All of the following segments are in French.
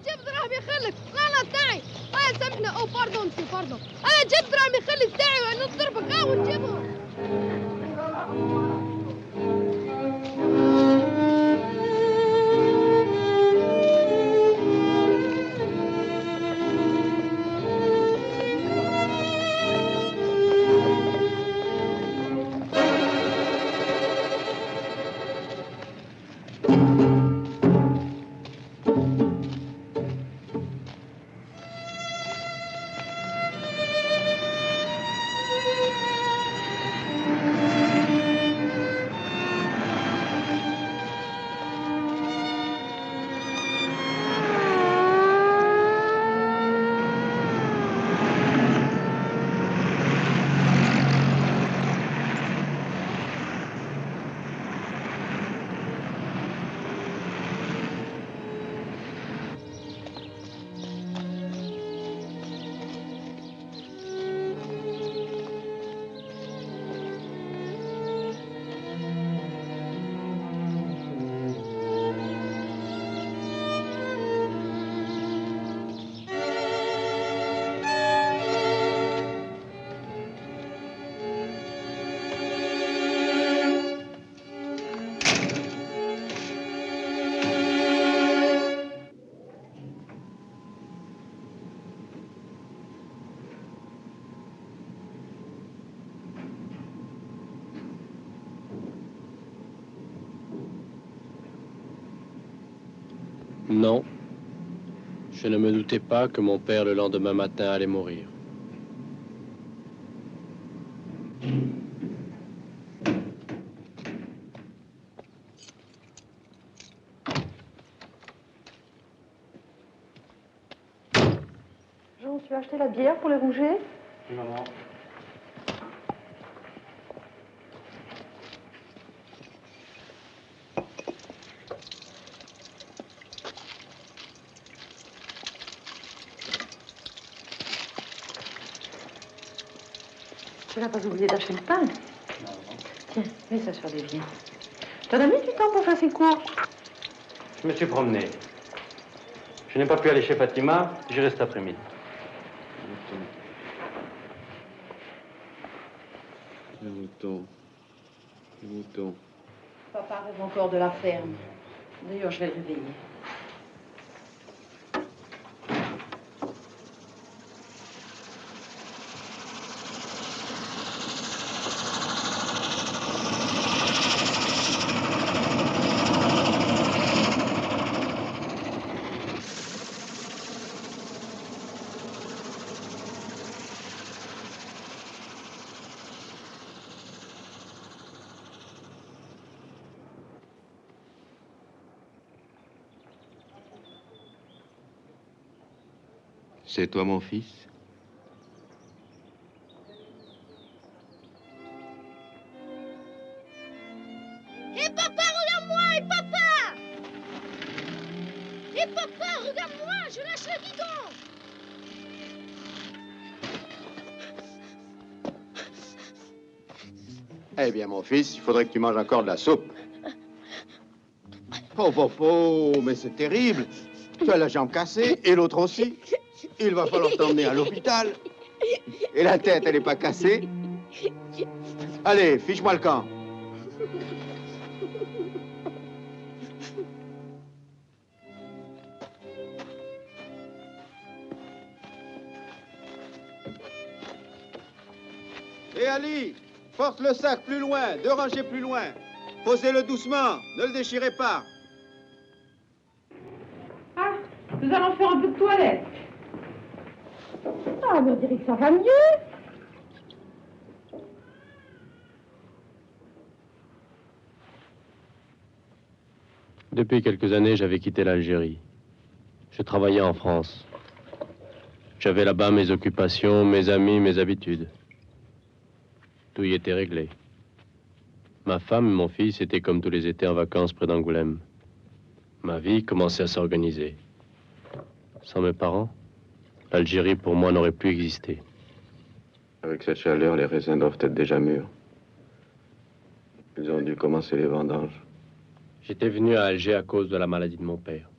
جيب دراهم يخلك. لا بتاعي. سامحني. باردون باردون. جيب دراهم يخلك بتاعي ونضربك ونجيبهم. Non. Je ne me doutais pas que mon père, le lendemain matin, allait mourir. Jean, tu as acheté la bière pour les rouger? Oui, maman. Tu n'as pas oublié d'acheter le pain? Non. Tiens, mets ça sur l'évier. T'en as mis du temps pour faire ces cours? Je me suis promené. Je n'ai pas pu aller chez Fatima, j'irai cet après-midi. Le mouton. Le mouton. Papa rêve encore de la ferme. D'ailleurs, je vais le réveiller. C'est toi mon fils? Hé papa, regarde-moi, hé papa! Hé papa, regarde-moi, je lâche le guidon! Eh bien, mon fils, il faudrait que tu manges encore de la soupe. Oh, mais c'est terrible. Tu as la jambe cassée et l'autre aussi. Il va falloir t'emmener à l'hôpital. Et la tête, elle n'est pas cassée. Allez, fiche-moi le camp. Et Ali, porte le sac plus loin, 2 rangées plus loin. Posez-le doucement, ne le déchirez pas. Ah, nous allons faire un peu de toilette. Ah, mais on dirait que ça va mieux. Depuis quelques années, j'avais quitté l'Algérie. Je travaillais en France. J'avais là-bas mes occupations, mes amis, mes habitudes. Tout y était réglé. Ma femme et mon fils étaient comme tous les étés en vacances près d'Angoulême. Ma vie commençait à s'organiser. Sans mes parents, l'Algérie pour moi n'aurait plus existé. Avec cette chaleur, les raisins doivent être déjà mûrs. Ils ont dû commencer les vendanges. J'étais venu à Alger à cause de la maladie de mon père.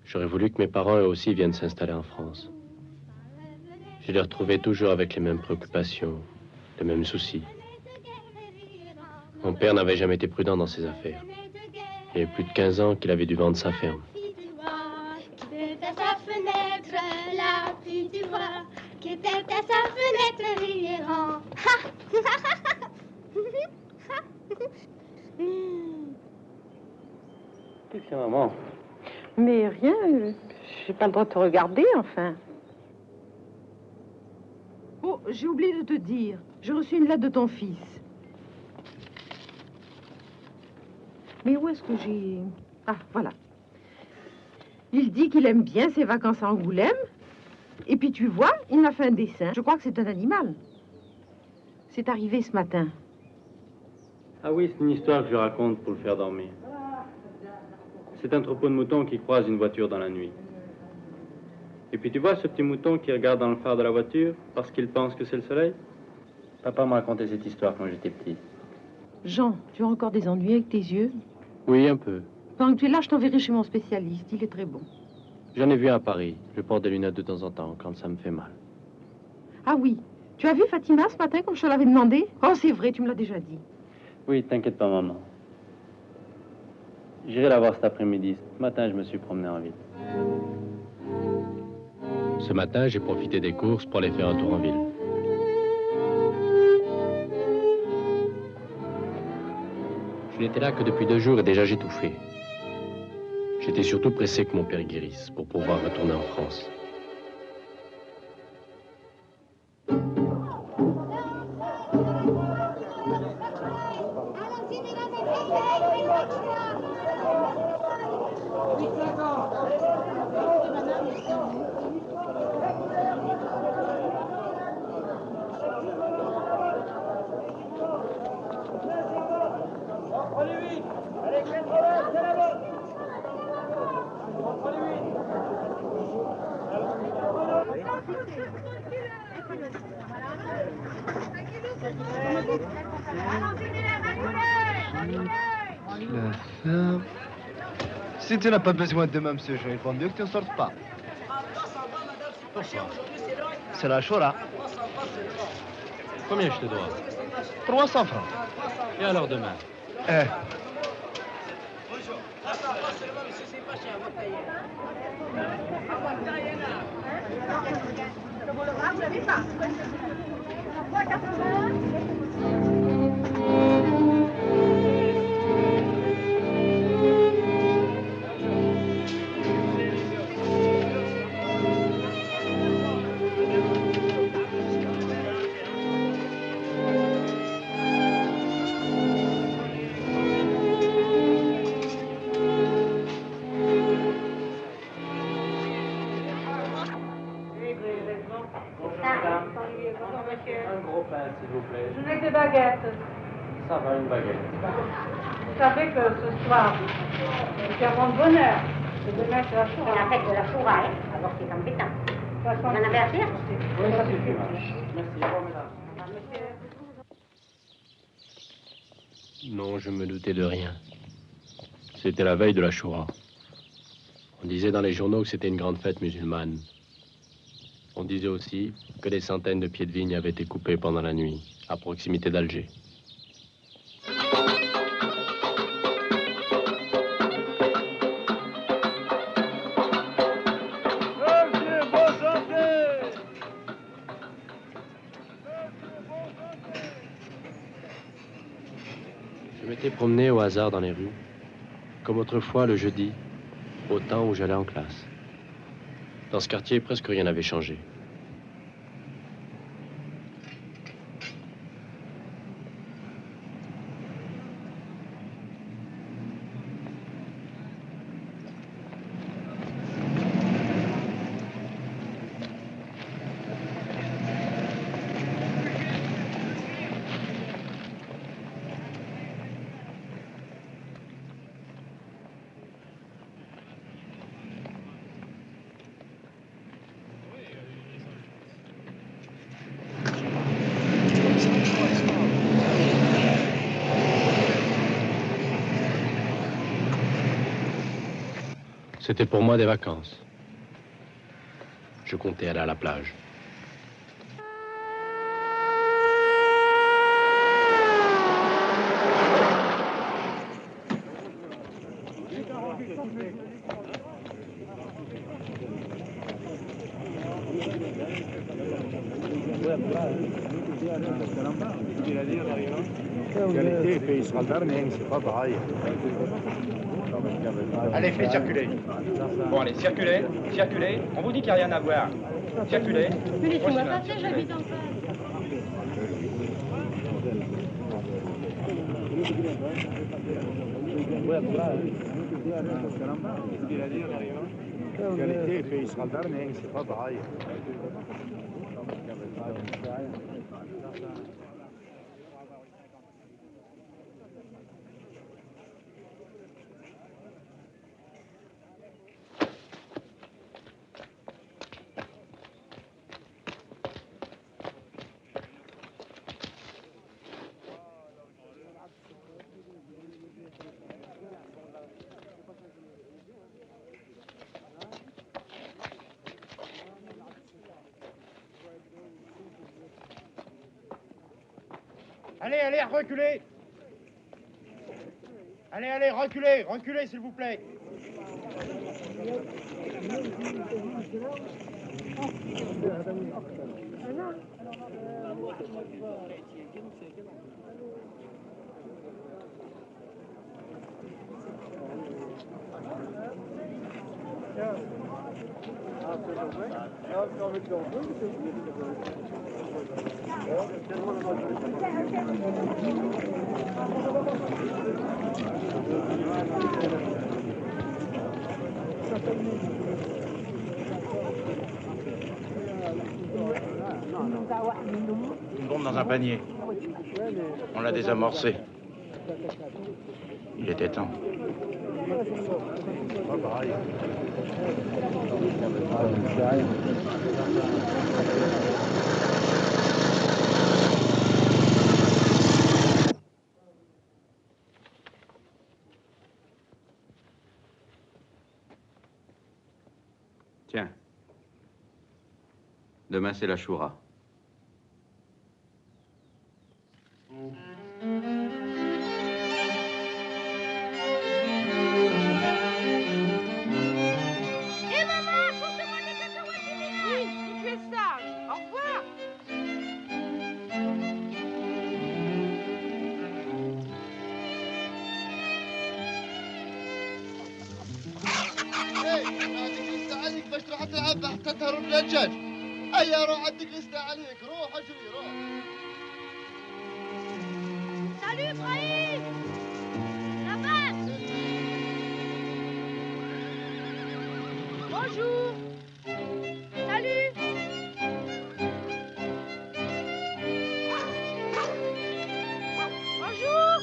J'aurais voulu que mes parents eux aussi viennent s'installer en France. Je les retrouvais toujours avec les mêmes préoccupations, les mêmes soucis. Mon père n'avait jamais été prudent dans ses affaires. Il y avait plus de 15 ans qu'il avait dû vendre sa ferme. Qui était à sa fenêtre, la pluie du roi, qui était à sa fenêtre, riant. Qu'est-ce qu'il y a, maman? Mais rien, j'ai pas le droit de te regarder, enfin. Oh, j'ai oublié de te dire, j'ai reçu une lettre de ton fils. Mais où est-ce que j'ai... Ah, voilà. Il dit qu'il aime bien ses vacances à Angoulême. Et puis tu vois, il m'a fait un dessin. Je crois que c'est un animal. C'est arrivé ce matin. Ah oui, c'est une histoire que je raconte pour le faire dormir. C'est un troupeau de moutons qui croise une voiture dans la nuit. Et puis tu vois ce petit mouton qui regarde dans le phare de la voiture parce qu'il pense que c'est le soleil? Papa m'a raconté cette histoire quand j'étais petit. Jean, tu as encore des ennuis avec tes yeux? Oui, un peu. Pendant que tu es là, je t'enverrai chez mon spécialiste. Il est très bon. J'en ai vu un à Paris. Je porte des lunettes de temps en temps quand ça me fait mal. Ah oui, tu as vu Fatima ce matin comme je te l'avais demandé? Oh, c'est vrai, tu me l'as déjà dit. Oui, t'inquiète pas, maman. J'irai la voir cet après-midi. Ce matin, je me suis promené en ville. Ce matin, j'ai profité des courses pour aller faire un tour en ville. Je n'étais là que depuis 2 jours et déjà j'étouffais. J'étais surtout pressé que mon père guérisse pour pouvoir retourner en France. La ferme. Si tu n'as pas besoin de même ce jour, il vaut mieux que tu ne sortes pas. Pourquoi? C'est la Choura. Combien je te dois? 300 francs. Et alors demain? Un gros pain, s'il vous plaît. Je n'ai que des baguettes. Ça va, une baguette. Vous savez que ce soir, c'est un grand bonheur. C'est demain, c'est la Choura. C'est la fête de la Choura, hein? Alors c'est embêtant. Vous en avez assez? Oui, ça suffit, madame. Merci, au revoir, mesdames. Non, je me doutais de rien. C'était la veille de la Choura. On disait dans les journaux que c'était une grande fête musulmane. On disait aussi que des centaines de pieds de vigne avaient été coupés pendant la nuit, à proximité d'Alger. Je m'étais promené au hasard dans les rues, comme autrefois le jeudi, au temps où j'allais en classe. Dans ce quartier, presque rien n'avait changé. C'était pour moi des vacances. Je comptais aller à la plage. Allez, faites circuler. Bon, allez, circulez, circulez. On vous dit qu'il n'y a rien à voir. Circulez. Mais laissez-moi passer, j'habite en face. Allez, allez, reculez. Allez, allez, reculez, reculez, s'il vous plaît. Une bombe dans un panier. On l'a désamorcé. Il était temps. Tiens. Demain, c'est la Choura. حتى تهرب للدجاج. هيا روح عندك غسله عليك، روح اجري روح. Salut Brahim. Là-bas. Bonjour. Salut. Bonjour.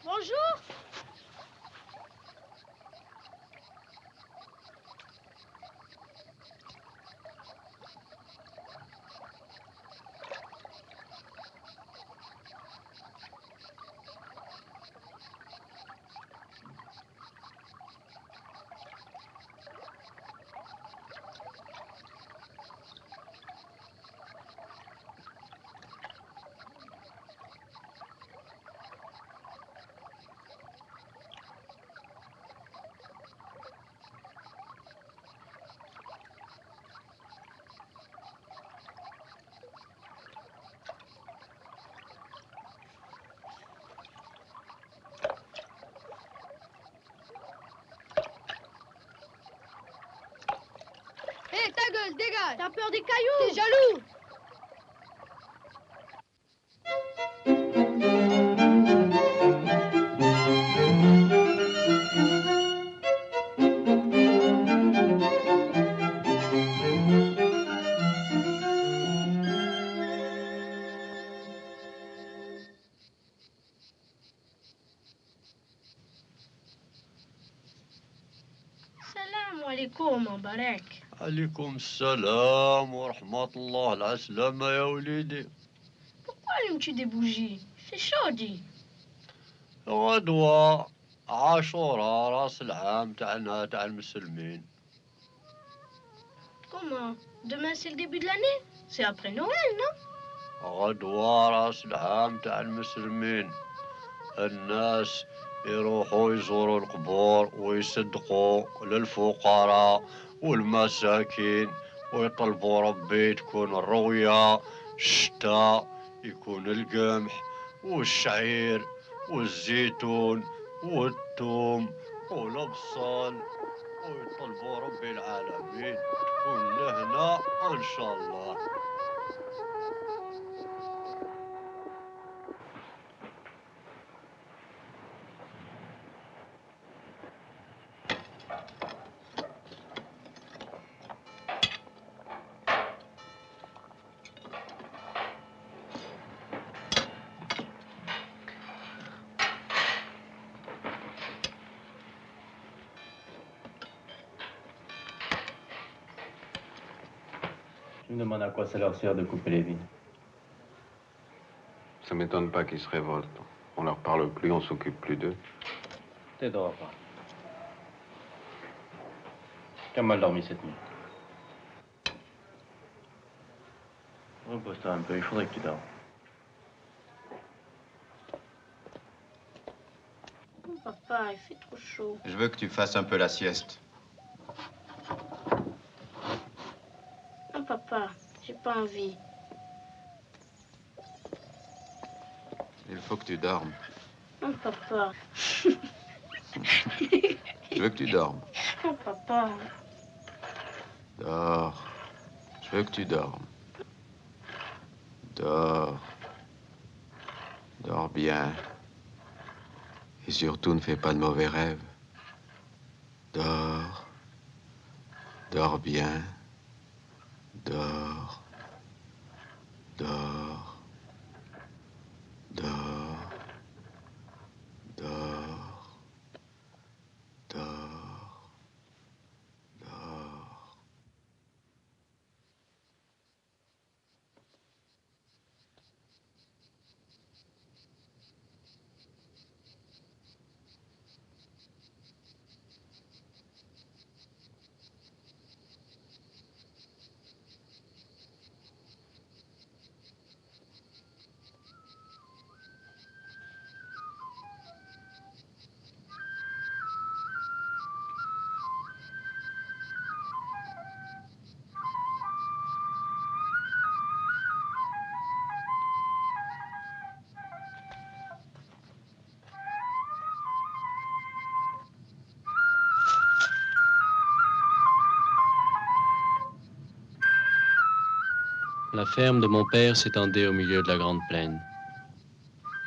Bonjour. Hé, ta gueule, dégage. T'as peur des cailloux? T'es jaloux. عليكم مبارك. عليكم السلام ورحمة الله. العسلامة يا وليدي. Pourquoi allumes-tu des bougies? C'est chaud, dis. غدوة عاشوراء راس العام تاعنا تاع المسلمين. Comment? Demain c'est le début de l'année? C'est après Noël, non? غدوة راس العام تاع المسلمين. الناس يروحوا يزوروا القبور ويصدقوا للفقراء والمساكين ويطلبوا ربي تكون الرؤيا. الشتاء يكون القمح والشعير والزيتون والثوم والبصل ويطلبوا ربي العالمين تكون لهنا ان شاء الله. Je me demande à quoi ça leur sert de couper les vignes. Ça m'étonne pas qu'ils se révoltent. On leur parle plus, on s'occupe plus d'eux. T'aideras pas. Tu as mal dormi cette nuit. Repose-toi un peu, il faudrait que tu dormes. Oh, papa, il fait trop chaud. Je veux que tu fasses un peu la sieste. Non, papa, j'ai pas envie. Il faut que tu dormes. Non, papa. Je veux que tu dormes. Non, papa. Dors. Je veux que tu dormes. Dors. Dors bien. Et surtout, ne fais pas de mauvais rêves. Dors. Dors bien. Dors. Dors. Dors. Dors. Dors. Dors. La ferme de mon père s'étendait au milieu de la grande plaine.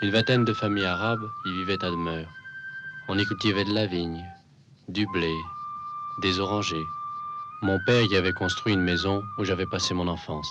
Une vingtaine de familles arabes y vivaient à demeure. On y cultivait de la vigne, du blé, des orangers. Mon père y avait construit une maison où j'avais passé mon enfance.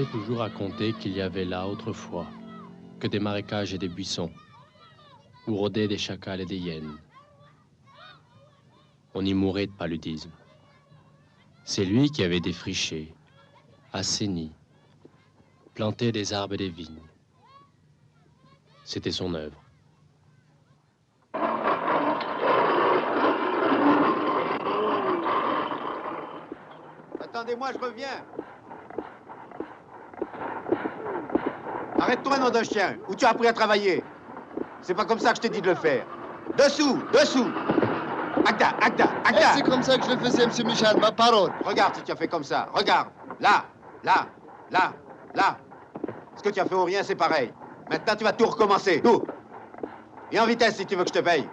m'avait toujours raconté qu'il y avait là autrefois que des marécages et des buissons, où rôdaient des chacals et des hyènes. On y mourait de paludisme. C'est lui qui avait défriché, assaini, planté des arbres et des vignes. C'était son œuvre. Attendez-moi, je reviens. Arrête-toi, nom d'un chien. Où tu as appris à travailler? C'est pas comme ça que je t'ai dit de le faire. Dessous, dessous. Agda, Agda, Agda. Et c'est comme ça que je le faisais, monsieur Michel, ma parole. Regarde si tu as fait comme ça. Regarde. Là, là, là, là. Ce que tu as fait ou rien, c'est pareil. Maintenant, tu vas tout recommencer. Tout. Et en vitesse si tu veux que je te paye.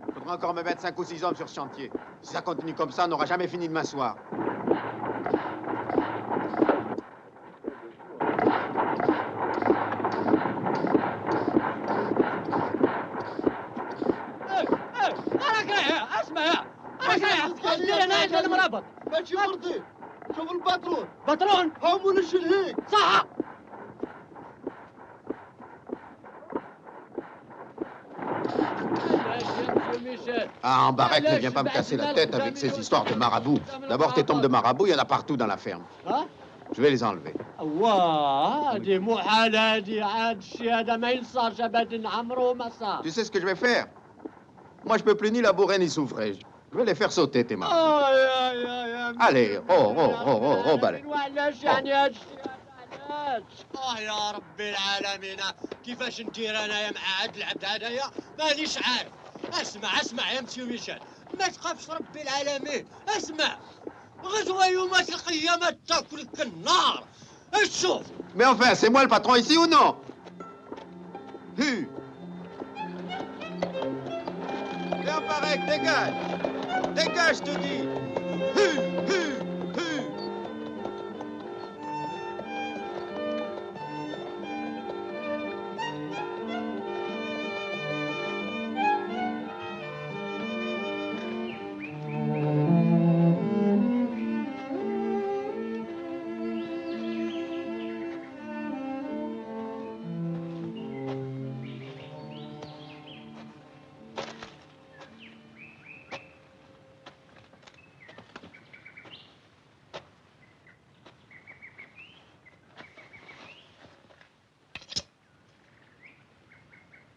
Il faudra encore me mettre 5 ou 6 hommes sur ce chantier. Si ça continue comme ça, on n'aura jamais fini demain soir. ماشي مرضي شوف الباترون باترون هم ونشل هيك صح Ah, Ambarek ne vient pas me casser la tête avec ces histoires de marabout. D'abord, tes tombes de marabout, il y en a partout dans la ferme. Je vais les enlever. Tu sais ce que je vais faire? Moi, je peux plus ni labourer ni souffrir. Je vais les faire sauter, tes marabouts. Allez, balai. يا ربي العالمين كيفاش ندير انايا مع هاد العبد هذايا مانيش عارف. اسمع يا مسيو ميشيل، ما تخافش ربي العالمين. اسمع، غزوه يومات القيامه تاكلك النار. شوف. Mais enfin, c'est moi le patron ici ou non? Hu. Et Ambarek, dégage. Dégage, je te dis. Hu.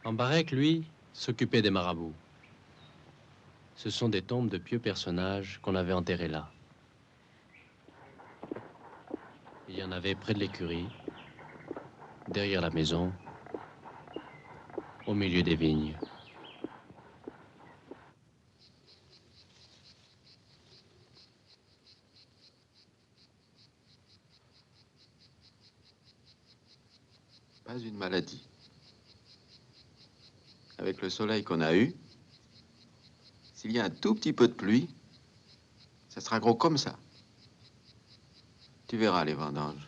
Ambarek, lui, s'occupait des marabouts. Ce sont des tombes de pieux personnages qu'on avait enterrés là. Il y en avait près de l'écurie, derrière la maison, au milieu des vignes. Pas une maladie. Avec le soleil qu'on a eu, s'il y a un tout petit peu de pluie, ça sera gros comme ça. Tu verras les vendanges.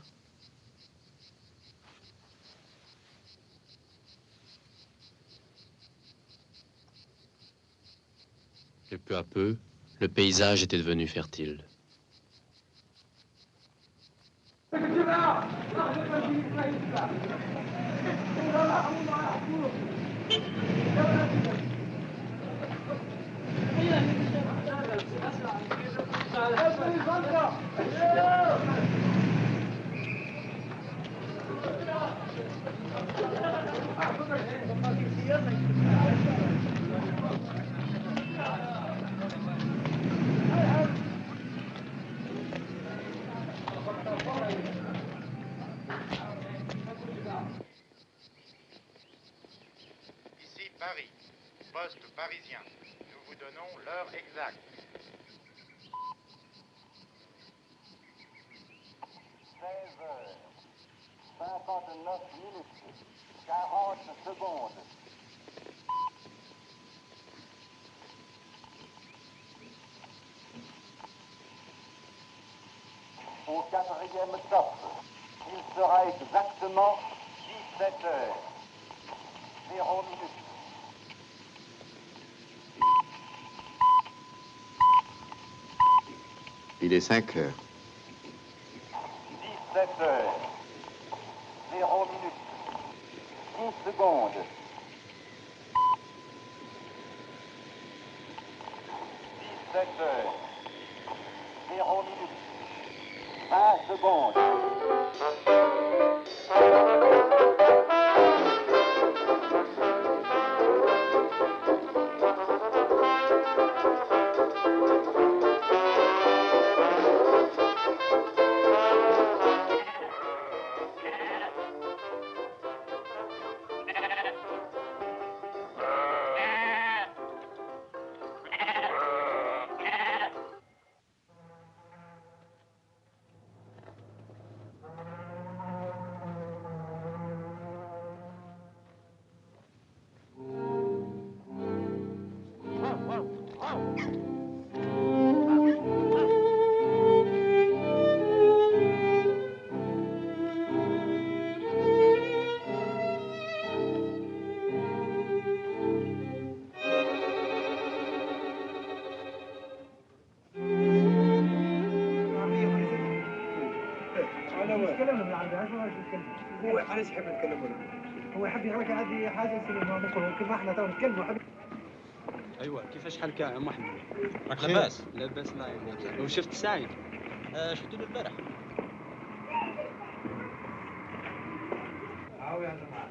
Et peu à peu, le paysage était devenu fertile. Ici Paris, poste parisien. Nous vous donnons l'heure exacte. 59 minutes, 40 secondes. Au 4e top, il sera exactement 17 heures, 0 minutes. Il est 5 heures. 17h, 0 minutes, 10 secondes. 17h, 0 minutes, 20 secondes. هو علاش يحب نتكلم ولا هو يحب يعمل هذه حاجه سينما نقولوا كيما احنا تو نتكلموا. ايوه كيفاش حالك يا ام احمد؟ راك لاباس؟ لاباس نايم. وشفت سعيد؟ شفته البارح. عاو يا جماعه.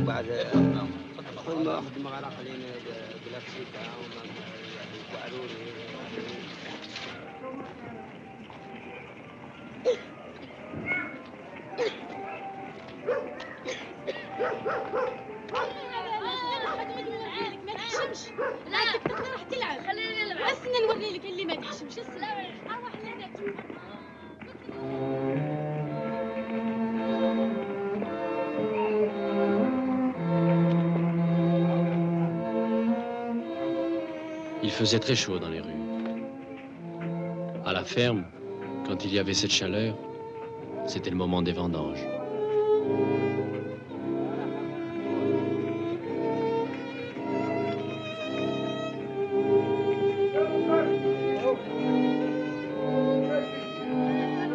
وبعد خذ ما اخذ مغرق لين بلاكسيكا وعروري. ما تحشمش. لا تقدر راح تلعب. خليني نلعب. استنى نوري لك اللي ما تحشمش. اروح لهناك. Il faisait très chaud dans les rues. À la ferme, quand il y avait cette chaleur, c'était le moment des vendanges.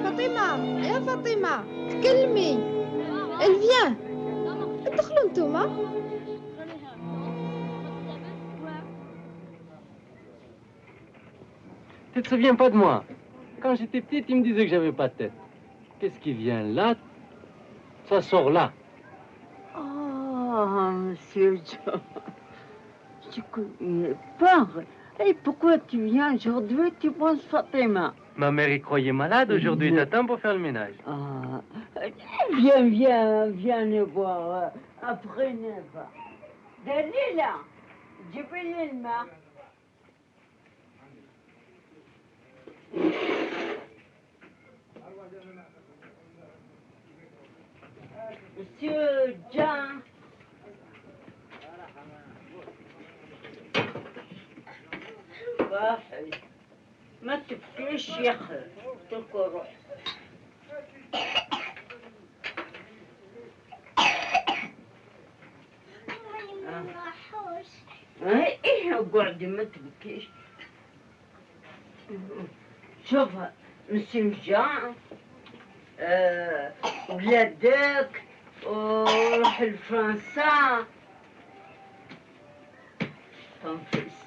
فاطمة يا فاطمة تكلمي. Elle vient. ادخلوا انتوما. Tu te souviens pas de moi? Quand j'étais petite, il me disait que j'avais pas de tête. Qu'est-ce qui vient là? Ça sort là. Oh, monsieur John, je connais pas. Et pourquoi tu viens aujourd'hui? Tu penses Fatima? Ma mère y croyait malade, aujourd'hui il attend pour faire le ménage. Ah, viens nous voir après 9h. Dalila, جيبي لي الماء. Monsieur John. واحد ما تبكيش يا اخي اترك روح. ايه اقعدي ما تبكيش. شوف مسيو جان ولادك وروح لفرنسا. Ton fils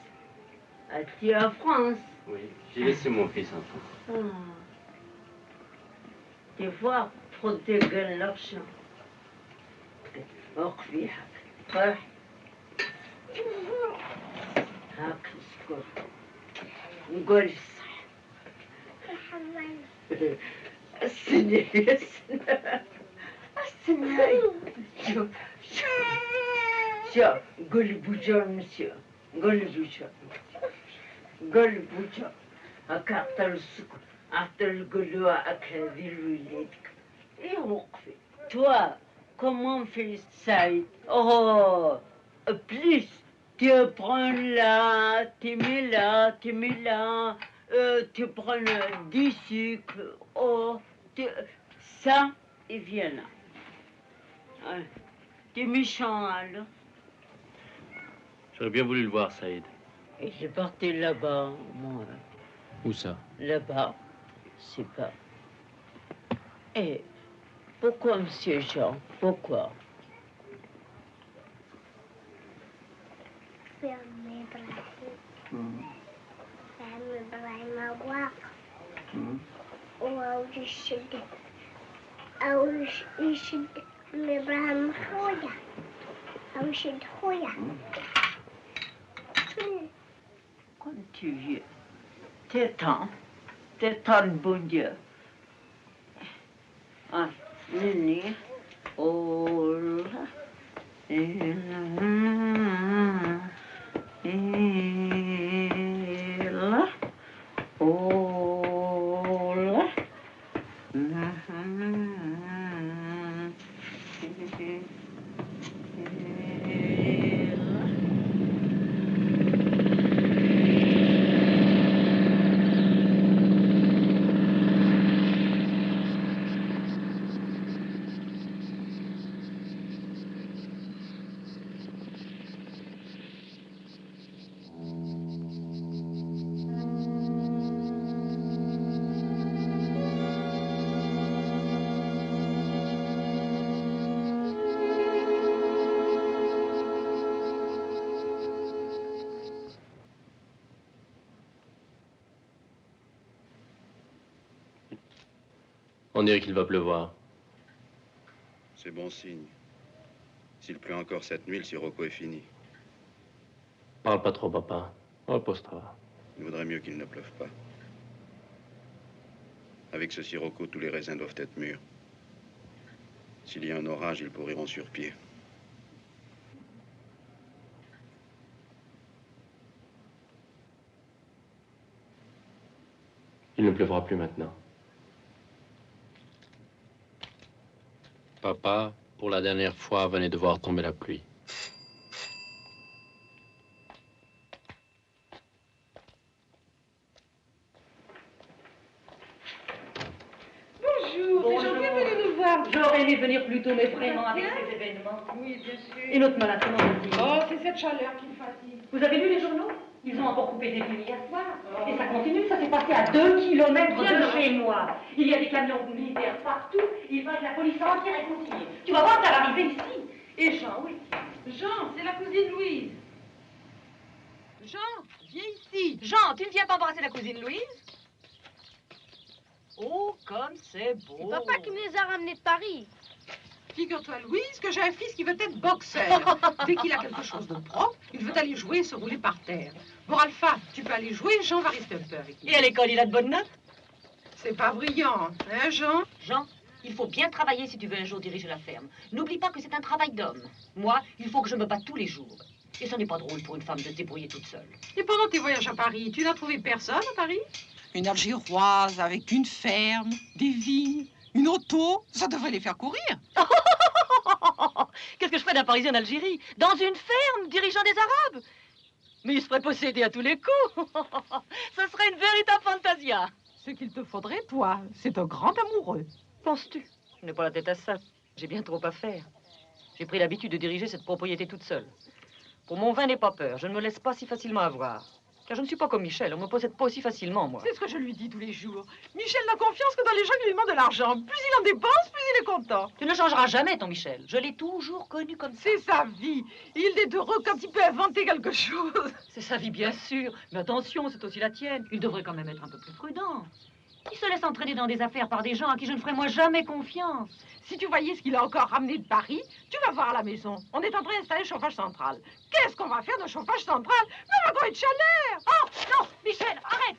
es-tu en France? Oui, j'ai laissé mon fils en France. Des fois, protéger l'argent. وقفي هاك هاك اسكر نقول الصح. استني شوف قول بوجور مسيو قول بوجور قول بوجور هاك اعطر السكر اعطر قول له هاك هذه لولادك Et on fait. Toi, comment fait Saïd? Oh, plus. Tu prends là, tu mets là, tu mets là. Tu prends du sucre. Oh, ça, il vient là. Hein. T'es méchant, alors. J'aurais bien voulu le voir, Saïd. Et je partais là-bas, moi. Où ça? Là-bas, c'est pas. Et pourquoi, monsieur Jean? Pourquoi? فهم إبراهيم فهم إبراهيم أواق وأوش الشد أوش يشد إبراهيم خويا أوش يشد خويا Comme tu veux. T'étends le bon Dieu. Ah, Nini. Oh là. Et là. Oh là. On dirait qu'il va pleuvoir. C'est bon signe. S'il pleut encore cette nuit, le sirocco est fini. Parle pas trop, papa. Repose-toi. Il vaudrait mieux qu'il ne pleuve pas. Avec ce sirocco, tous les raisins doivent être mûrs. S'il y a un orage, ils pourriront sur pied. Il ne pleuvra plus maintenant. Papa, pour la dernière fois, venait de voir tomber la pluie. Bonjour, c'est gentil de venir nous voir. J'aurais aimé venir plus tôt, mais vraiment, avec ces événements. Oui, bien sûr. Et notre malade, comment va-t-il? Oh, c'est cette chaleur qui me fatigue. Vous avez lu les journaux? Ils ont encore coupé des fils hier soir. Et ça continue, ça s'est passé à 2 kilomètres de chez moi. Il y a des camions militaires partout. Il va que la police entière est consignée. Tu vas voir, ça va arriver ici. Et Jean, oui. Jean, c'est la cousine Louise. Jean, viens ici. Jean, tu ne viens pas embrasser la cousine Louise? Oh, comme c'est beau. C'est papa qui me les a ramenés de Paris. Figure-toi, Louise, que j'ai un fils qui veut être boxeur. Dès qu'il a quelque chose de propre, il veut aller jouer et se rouler par terre. Bon, Alpha, tu peux aller jouer, Jean va rester un peu avec nous. Et à l'école, il a de bonnes notes? C'est pas brillant, hein, Jean? Jean, il faut bien travailler si tu veux un jour diriger la ferme. N'oublie pas que c'est un travail d'homme. Moi, il faut que je me batte tous les jours. Et ce n'est pas drôle pour une femme de se débrouiller toute seule. Et pendant tes voyages à Paris, tu n'as trouvé personne à Paris? Une Algéroise avec une ferme, des vignes, une auto, ça devrait les faire courir. Qu'est-ce que je ferais d'un Parisien en Algérie? Dans une ferme, dirigeant des Arabes? Mais il serait possédé à tous les coups. Ce serait une véritable fantasia. Ce qu'il te faudrait, toi, c'est un grand amoureux. Penses-tu? Je n'ai pas la tête à ça. J'ai bien trop à faire. J'ai pris l'habitude de diriger cette propriété toute seule. Pour mon vin, n'aie pas peur. Je ne me laisse pas si facilement avoir. Car je ne suis pas comme Michel. On me possède pas aussi facilement, moi. C'est ce que je lui dis tous les jours. Michel n'a confiance que dans les gens qui lui demandent de l'argent. Plus il en dépense, plus il est content. Tu ne changeras jamais, ton Michel. Je l'ai toujours connu comme ça. C'est sa vie. Il est heureux quand il peut inventer quelque chose. C'est sa vie, bien sûr. Mais attention, c'est aussi la tienne. Il devrait quand même être un peu plus prudent. Il se laisse entraîner dans des affaires par des gens à qui je ne ferai moi jamais confiance. Si tu voyais ce qu'il a encore ramené de Paris, tu vas voir à la maison. On est en train d'installer le chauffage central. Qu'est-ce qu'on va faire de chauffage central? Mais on va quoi de chaleur? Oh, non, Michel, arrête.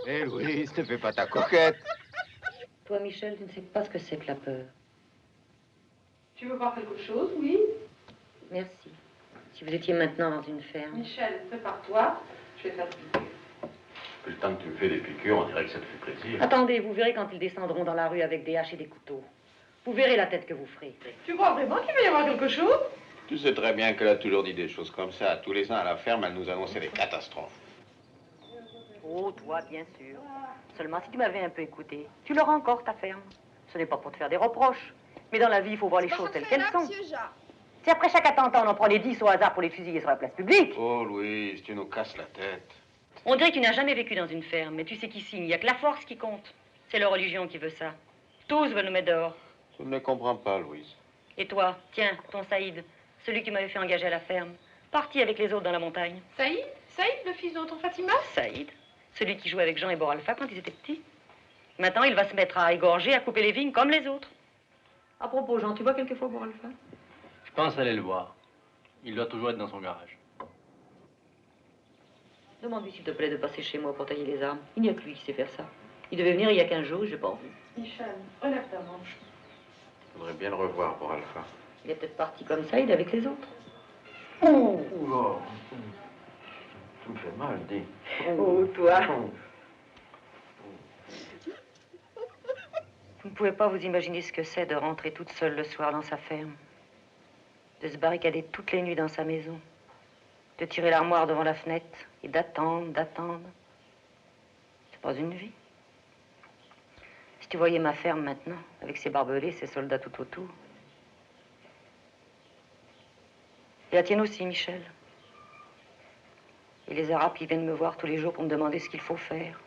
Hé, Louise, ne fais pas ta coquette. Toi, Michel, tu ne sais pas ce que c'est que la peur. Tu veux voir quelque chose, oui? Merci. Si vous étiez maintenant dans une ferme. Michel, prépare-toi. Je vais faire piquer. Depuis le temps que tu me fais des piqûres, on dirait que ça te fait plaisir. Attendez, vous verrez quand ils descendront dans la rue avec des haches et des couteaux. Vous verrez la tête que vous ferez. Tu crois vraiment qu'il va y avoir quelque chose? Tu sais très bien qu'elle a toujours dit des choses comme ça. Tous les ans à la ferme, elle nous annonçait des catastrophes. Oh, toi, bien sûr. Seulement, si tu m'avais un peu écouté, tu l'auras encore, ta ferme. Ce n'est pas pour te faire des reproches, mais dans la vie, il faut voir les choses telles qu'elles sont. Si après chaque attentat, on en prenait 10 au hasard pour les fusiller sur la place publique. Oh, Louise, tu nous casses la tête. On dirait que tu n'as jamais vécu dans une ferme, mais tu sais qu'ici, il n'y a que la force qui compte. C'est leur religion qui veut ça. Tous veulent nous mettre dehors. Je ne les comprends pas, Louise. Et toi, tiens, ton Saïd, celui qui m'avait fait engager à la ferme, parti avec les autres dans la montagne. Saïd? Saïd, le fils de ton Fatima? Saïd, celui qui jouait avec Jean et Boralpha quand ils étaient petits. Maintenant, il va se mettre à égorger, à couper les vignes comme les autres. À propos, Jean, tu vois quelquefois Boralpha? Je pense aller le voir. Il doit toujours être dans son garage. Demande-lui, s'il te plaît, de passer chez moi pour tailler les arbres. Il n'y a que lui qui sait faire ça. Il devait venir il y a 15 jours, j'ai pas vu. Michel, relève ta manche. Je voudrais bien le revoir pour Alpha. Il est peut-être parti comme ça, il est avec les autres. Oh, oula. Tu me fais mal, dis. Oh, toi. Vous ne pouvez pas vous imaginer ce que c'est de rentrer toute seule le soir dans sa ferme. De se barricader toutes les nuits dans sa maison. De tirer l'armoire devant la fenêtre et d'attendre, d'attendre. C'est pas une vie. Si tu voyais ma ferme maintenant, avec ses barbelés, ses soldats tout autour. Et la tienne aussi, Michel. Et les Arabes qui viennent me voir tous les jours pour me demander ce qu'il faut faire.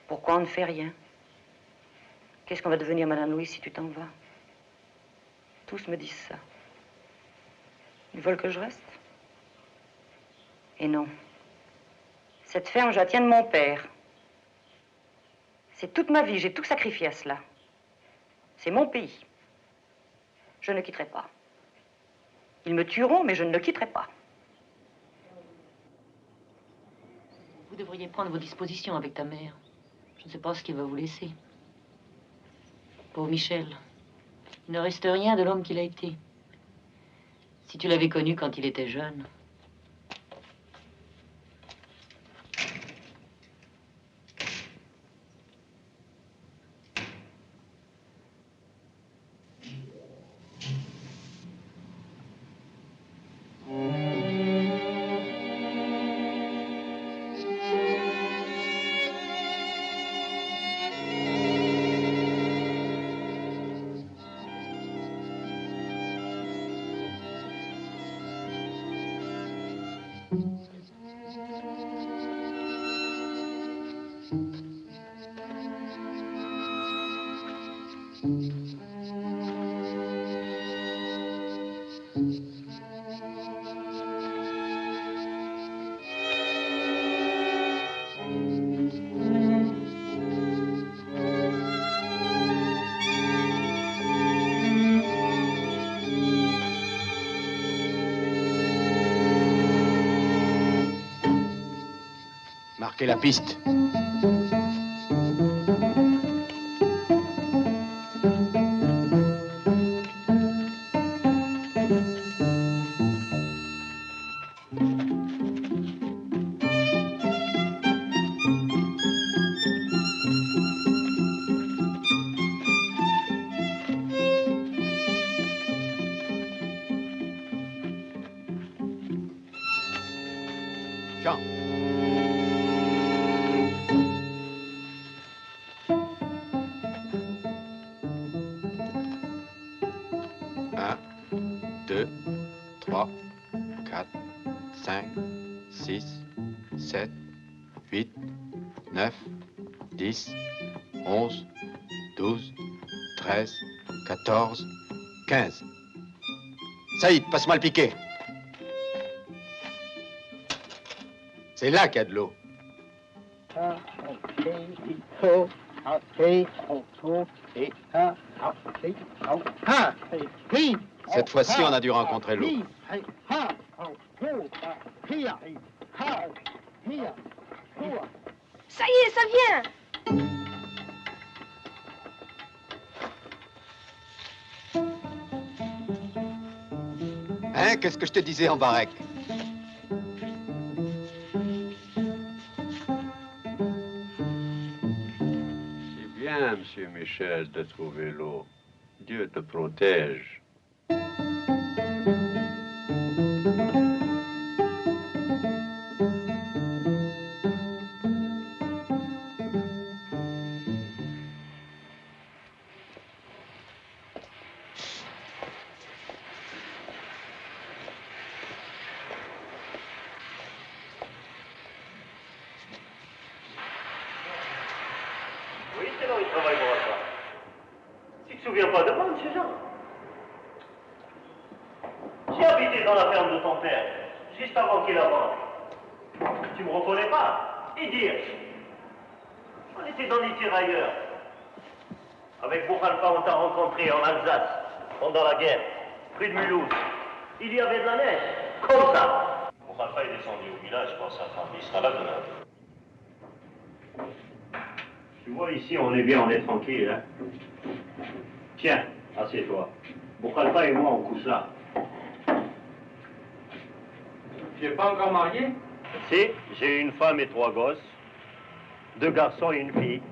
Pourquoi on ne fait rien? Qu'est-ce qu'on va devenir, Madame Louise, si tu t'en vas? Tous me disent ça. Ils veulent que je reste. Et non. Cette ferme, je la tiens de mon père. C'est toute ma vie, j'ai tout sacrifié à cela. C'est mon pays. Je ne quitterai pas. Ils me tueront, mais je ne le quitterai pas. Vous devriez prendre vos dispositions avec ta mère. Je ne sais pas ce qu'il va vous laisser. Pauvre Michel, il ne reste rien de l'homme qu'il a été. Si tu l'avais connu quand il était jeune. Marquez la piste. Jean. Un, 2, 3, 4, 5, 6, 7, 8, 9, 10, 11, 12, 13, 14, 15. Saïd, passe-moi le piquet. C'est là qu'il y a de l'eau. Cette fois-ci, on a dû rencontrer l'eau. Ça y est, ça vient. Hein, qu'est-ce que je te disais en baraque? C'est bien, monsieur Michel, de trouver l'eau. Dieu te protège. Oui, c'est là où il travaille pour ça. Tu te souviens pas de moi, monsieur Jean? J'ai habité dans la ferme de ton père, juste avant qu'il la vende. Tu me reconnais pas? Et dire, on était dans les tirailleurs. Avec Bourg-Alpha, on t'a rencontré en Alsace, pendant la guerre, près de Mulhouse. Il y avait de la neige, comme ça. Bourg-Alpha est descendu au village pour sa femme, il sera là demain. Tu vois, ici, on est bien, on est tranquille, hein. Tiens, assieds-toi. Bourg-Alpha et moi, on couche là. Tu n'es pas encore marié? Si, j'ai une femme et 3 gosses. 2 garçons et une fille.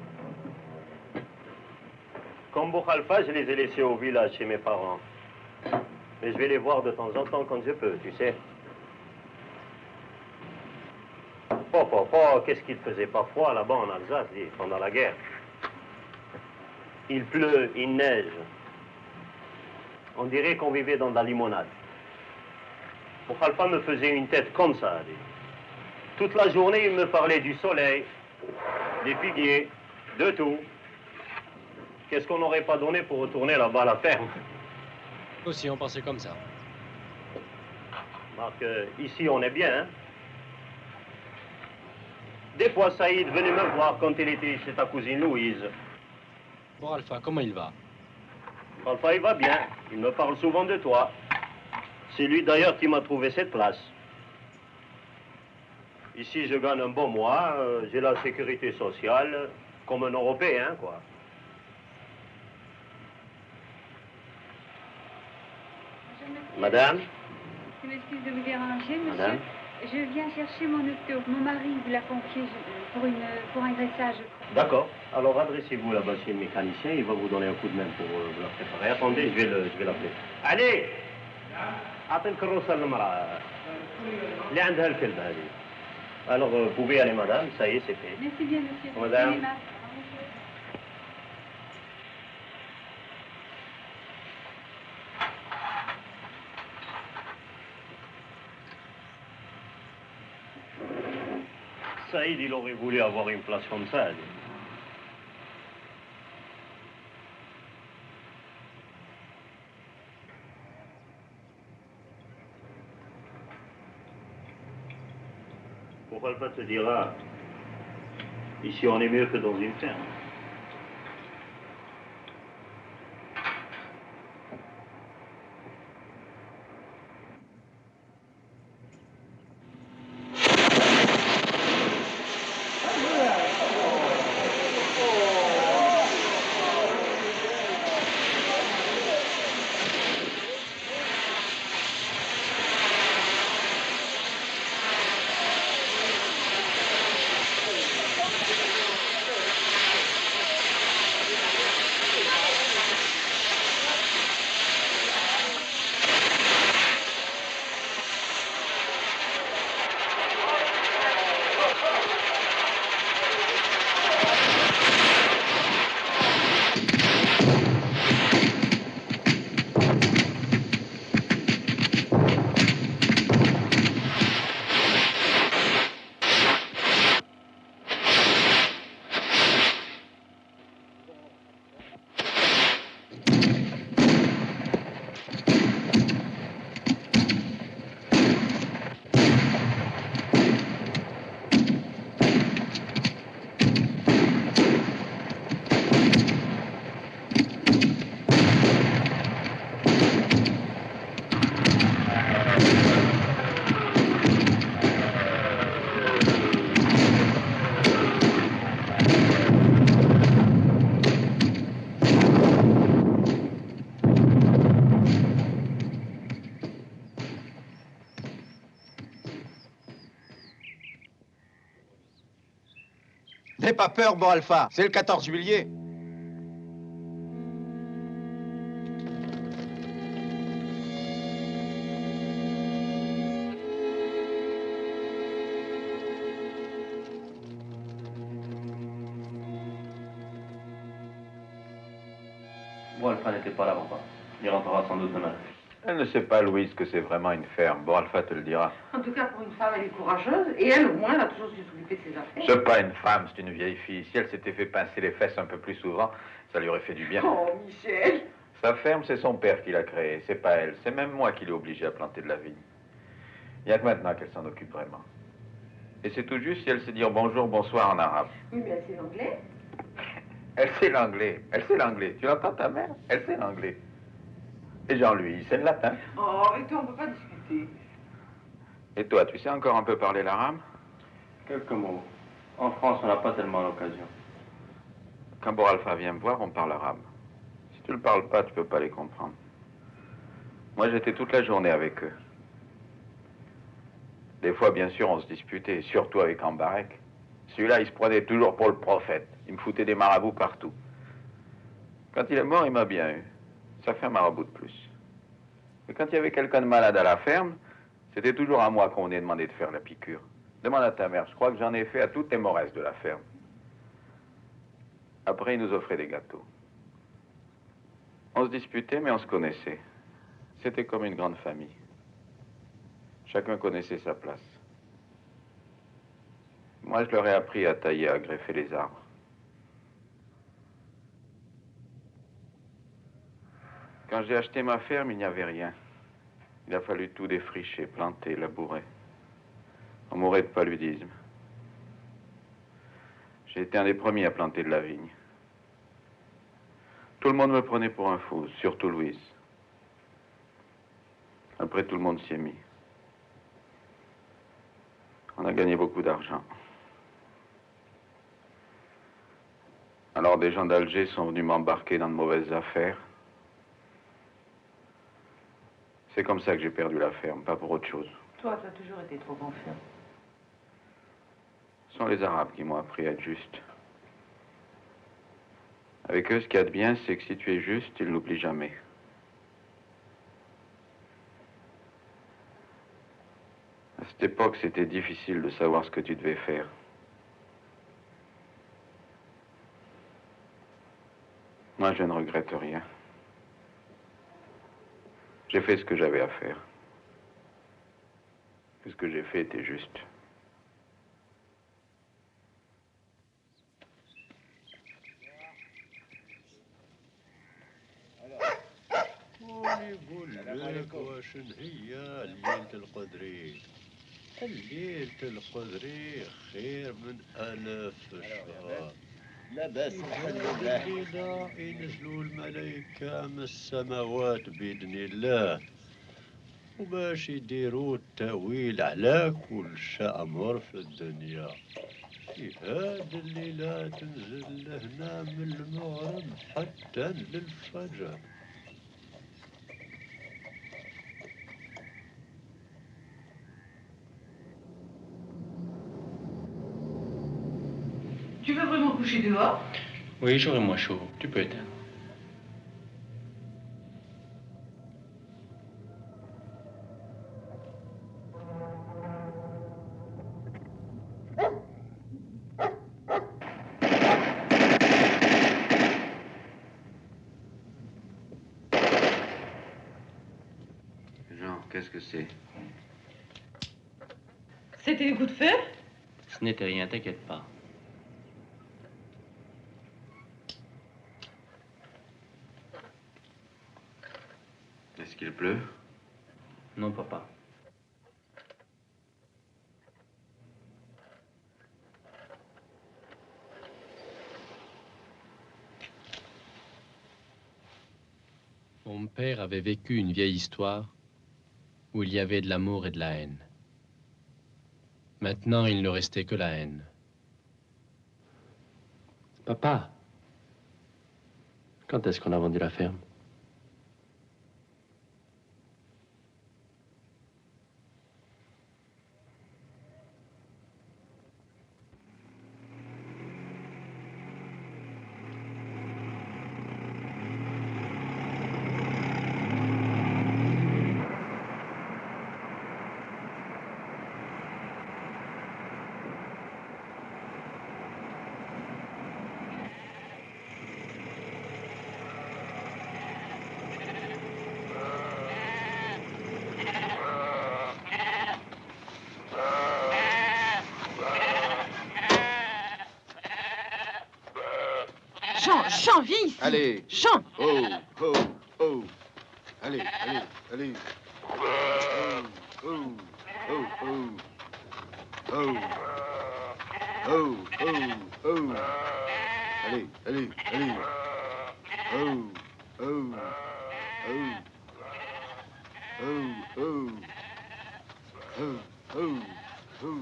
Comme Bourg-Alpha, je les ai laissés au village chez mes parents. Mais je vais les voir de temps en temps quand je peux, tu sais. Qu'est-ce qu'il faisait pas froid là-bas en Alsace, pendant la guerre. Il pleut, il neige. On dirait qu'on vivait dans de la limonade. Bourg-Alpha me faisait une tête comme ça. Toute la journée, il me parlait du soleil, des figuiers, de tout. Qu'est-ce qu'on n'aurait pas donné pour retourner là-bas à la ferme? Aussi, on pensait comme ça. Marc, ici, on est bien, hein? Des fois, Saïd venait me voir quand il était chez ta cousine Louise. Bon, Alpha, comment il va? Alpha, il va bien. Il me parle souvent de toi. C'est lui, d'ailleurs, qui m'a trouvé cette place. Ici, je gagne un bon mois. J'ai la sécurité sociale, comme un Européen, quoi. Madame? Je m'excuse de vous déranger, monsieur. Madame? Je viens chercher mon auto. Mon mari vous l'a confié pour un dressage. D'accord. Alors adressez-vous là-bas chez le mécanicien. Il va vous donner un coup de main pour vous la préparer. Attendez, je vais l'appeler. Allez! أعطيك الروسة للمرأة اللي عندها الكلب هذه. Alors, vous pouvez aller, madame. Ça y est, c'est fait. Merci bien, monsieur. Madame. Saïd, il aurait voulu avoir une place comme ça. Lui. Pourquoi pas te dira, ici on est mieux que dans une ferme. N'aie pas peur, Bon Alpha. C'est le 14 juillet. Bon, Alpha n'était pas là, papa. Il rentrera sans doute demain. Elle ne sait pas, Louise, que c'est vraiment une ferme. Bon, Alpha te le dira. En tout cas, pour une femme, elle est courageuse. Et elle, au moins, elle a toujours su s'occuper de ses affaires. C'est pas une femme, c'est une vieille fille. Si elle s'était fait pincer les fesses un peu plus souvent, ça lui aurait fait du bien. Oh, Michel! Sa ferme, c'est son père qui l'a créée, c'est pas elle. C'est même moi qui l'ai obligée à planter de la vigne. Il n'y a que maintenant qu'elle s'en occupe vraiment. Et c'est tout juste si elle sait dire bonjour, bonsoir en arabe. Oui, mais elle sait l'anglais. Elle sait l'anglais, elle sait l'anglais. Tu l'entends ta mère? Elle sait l'anglais. Et Jean-Louis, il sait le latin. Oh, avec toi, on ne peut pas discuter. Et toi, tu sais encore un peu parler l'arabe? Quelques mots. En France, on n'a pas tellement l'occasion. Quand Bon Alpha vient me voir, on parle arabe. Si tu ne le parles pas, tu peux pas les comprendre. Moi, j'étais toute la journée avec eux. Des fois, bien sûr, on se disputait, surtout avec Ambarek. Celui-là, il se prenait toujours pour le prophète. Il me foutait des marabouts partout. Quand il est mort, il m'a bien eu. Ça fait un marabout de plus. Et quand il y avait quelqu'un de malade à la ferme, c'était toujours à moi qu'on venait demander de faire la piqûre. Demande à ta mère, je crois que j'en ai fait à toutes les mauresses de la ferme. Après, il nous offrait des gâteaux. On se disputait, mais on se connaissait. C'était comme une grande famille. Chacun connaissait sa place. Moi, je leur ai appris à tailler, à greffer les arbres. Quand j'ai acheté ma ferme, il n'y avait rien. Il a fallu tout défricher, planter, labourer. On mourait de paludisme. J'ai été un des premiers à planter de la vigne. Tout le monde me prenait pour un fou, surtout Louise. Après, tout le monde s'y est mis. On a gagné beaucoup d'argent. Alors des gens d'Alger sont venus m'embarquer dans de mauvaises affaires. C'est comme ça que j'ai perdu la ferme, pas pour autre chose. Toi, tu as toujours été trop confiant. Ce sont les Arabes qui m'ont appris à être juste. Avec eux, ce qu'il y a de bien, c'est que si tu es juste, ils n'oublient jamais. À cette époque, c'était difficile de savoir ce que tu devais faire. Moi, je ne regrette rien. J'ai fait ce que j'avais à faire. Ce que j'ai fait était juste. الليلة القدري خير من ألف شهر. لاباس الحمد لله. الليلة ينزلوا الملائكة من السماوات بإذن الله وباش يديروا التأويل على كل شأمر في الدنيا. في هاد الليلة تنزل لهنا من المغرب حتى للفجر. Tu veux vraiment coucher dehors? Oui, j'aurai moins chaud. Tu peux éteindre. Jean, qu'est-ce que c'est? C'était des coups de feu? Ce n'était rien, t'inquiète pas. Est-ce qu'il pleut? Non, papa. Mon père avait vécu une vieille histoire où il y avait de l'amour et de la haine. Maintenant, il ne restait que la haine. Papa, quand est-ce qu'on a vendu la ferme? Jean, viens ici. Allez. Jean. Oh, oh, oh. Allez, allez, allez. Oh, oh, oh, oh. Oh. Oh, oh, oh. Allez, allez, allez. Oh, oh, oh. Oh, oh. Oh, oh, oh.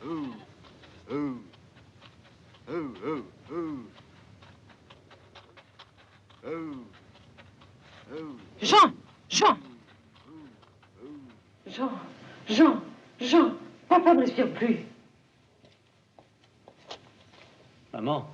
Oh, oh. Oh, oh, oh. Oh. Oh. Jean. Jean. Papa ne respire plus. Maman.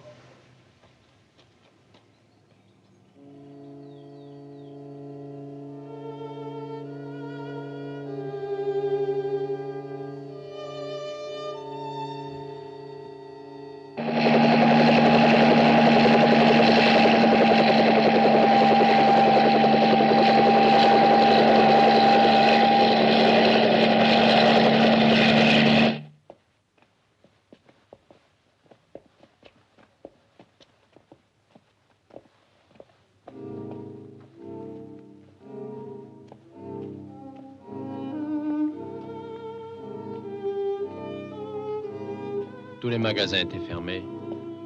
Tous les magasins étaient fermés.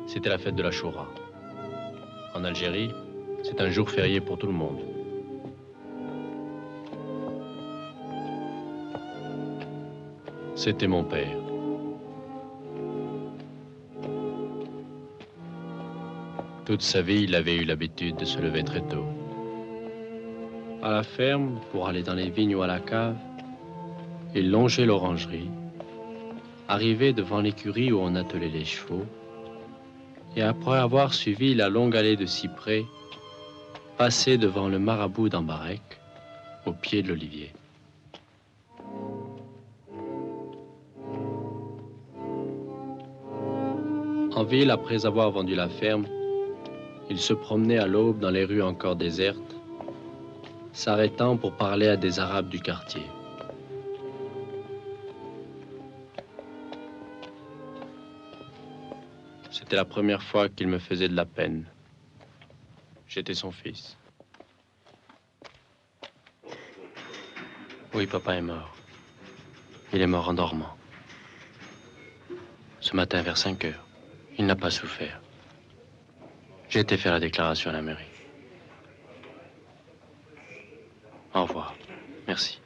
C'était la fête de la Shoura. En Algérie, c'est un jour férié pour tout le monde. C'était mon père. Toute sa vie, il avait eu l'habitude de se lever très tôt. À la ferme, pour aller dans les vignes ou à la cave, il longeait l'orangerie, arrivait devant l'écurie où on attelait les chevaux, et après avoir suivi la longue allée de cyprès, passait devant le marabout d'Ambarek, au pied de l'olivier. En ville, après avoir vendu la ferme, il se promenait à l'aube dans les rues encore désertes, s'arrêtant pour parler à des Arabes du quartier. C'était la première fois qu'il me faisait de la peine. J'étais son fils. Oui, papa est mort. Il est mort en dormant. Ce matin vers 5 heures. Il n'a pas souffert. J'ai été faire la déclaration à la mairie. Au revoir. Merci.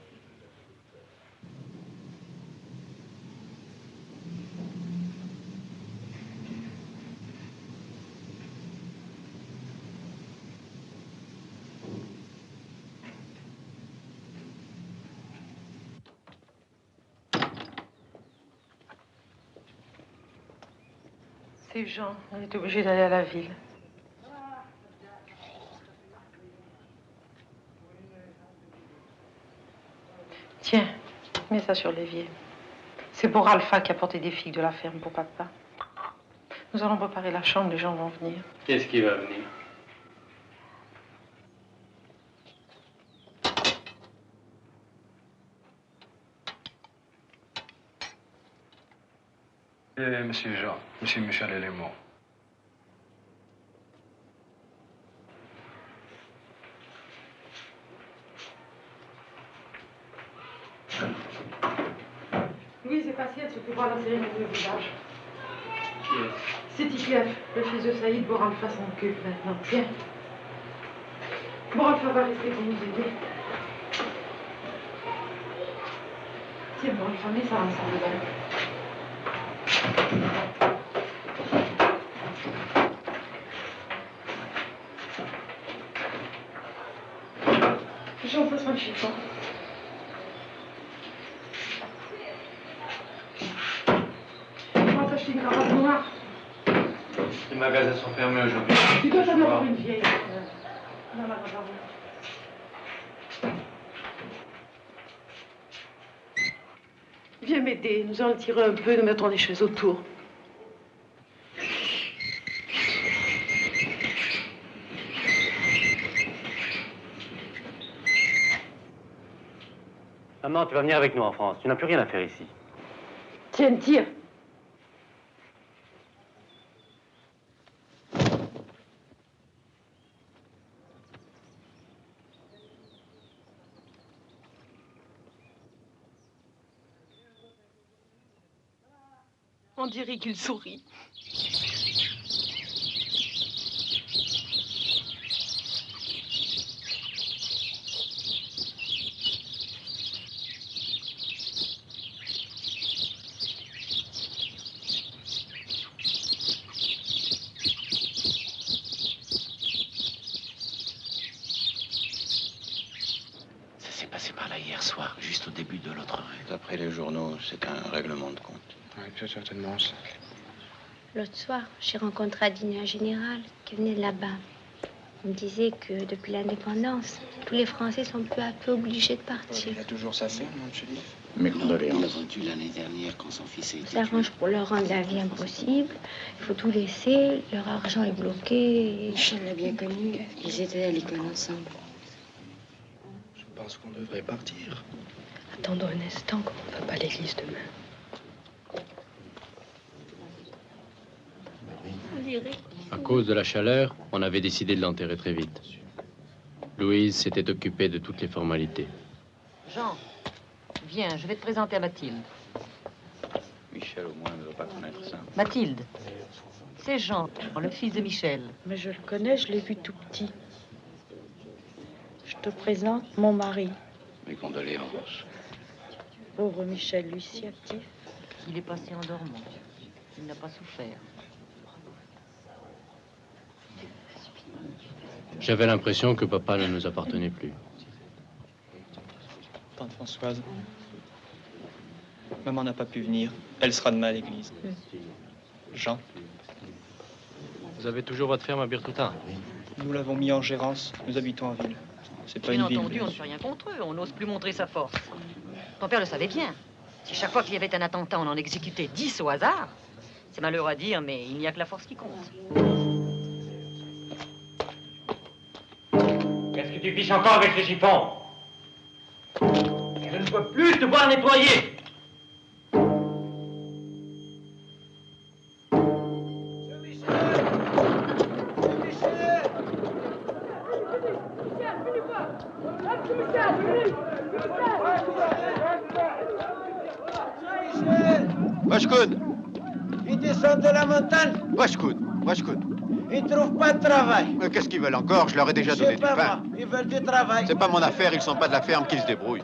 C'est Jean, on est obligé d'aller à la ville. Tiens, mets ça sur l'évier. C'est pour Alpha qui a porté des figues de la ferme pour papa. Nous allons préparer la chambre, les gens vont venir. Qu'est-ce qui va venir? Monsieur Jean, Monsieur Michel Élément. Louise est patiente, je peux voir la cérémonie au village. C'est Tiklef, le fils de Saïd. Boralfa s'en occupe maintenant. Viens. Boralfa va rester pour nous aider. Tiens, Boralfa, mets ça ensemble dedans. Jean, passe-moi le chiffon. On va t'acheter une cravate noire. Les magasins sont fermés aujourd'hui. Tu dois t'en avoir une vieille. Dans la garde. Viens m'aider, nous allons tirer un peu, nous mettrons des chaises autour. Maman, tu vas venir avec nous en France. Tu n'as plus rien à faire ici. Tiens, tire. On dirait qu'il sourit. Juste au début de l'autre rue. D'après les journaux, c'est un règlement de compte. Oui, c'est certainement ça. L'autre soir, j'ai rencontré à dîner un général qui venait de là-bas. Il me disait que depuis l'indépendance, tous les Français sont peu à peu obligés de partir. Il a toujours sa ferme, mon shérif. Mes condoléances. Ils l'ont tué l'année dernière quand son fils a été Ils s'arrangent pour leur rendre la vie impossible. Il faut tout laisser, leur argent est bloqué. Michel l'a bien connu, ils étaient à l'école ensemble. Je pense qu'on devrait partir. Attendons un instant, comme on ne va pas à l'église demain. À cause de la chaleur, on avait décidé de l'enterrer très vite. Louise s'était occupée de toutes les formalités. Jean, viens, je vais te présenter à Mathilde. Michel, au moins, ne doit pas connaître ça. Mathilde, c'est Jean, le fils de Michel. Mais je le connais, je l'ai vu tout petit. Je te présente mon mari. Mes condoléances. Pauvre Michel, lui si actif. Il est passé en dormant. Il n'a pas souffert. J'avais l'impression que papa ne nous appartenait plus. Tante Françoise, maman n'a pas pu venir. Elle sera demain à l'église. Jean, Vous avez toujours votre ferme à Birtoutin? nous l'avons mis en gérance. Nous habitons en ville. C'est pas Bien une ville. entendu, on ne fait rien contre eux. On n'ose plus montrer sa force. Ton père le savait bien. Si chaque fois qu'il y avait un attentat, on en exécutait 10 au hasard, c'est malheureux à dire, mais il n'y a que la force qui compte. Qu'est-ce que tu fiches encore avec ce chiffon? Je ne peux plus te voir nettoyer. Washkoun. Ils descendent de la montagne. Washkoun. Ils trouvent pas de travail. Qu'est-ce qu'ils veulent encore? Je leur ai déjà donné du pain. Ils veulent du travail. C'est pas mon affaire, ils sont pas de la ferme, qu'ils se débrouillent.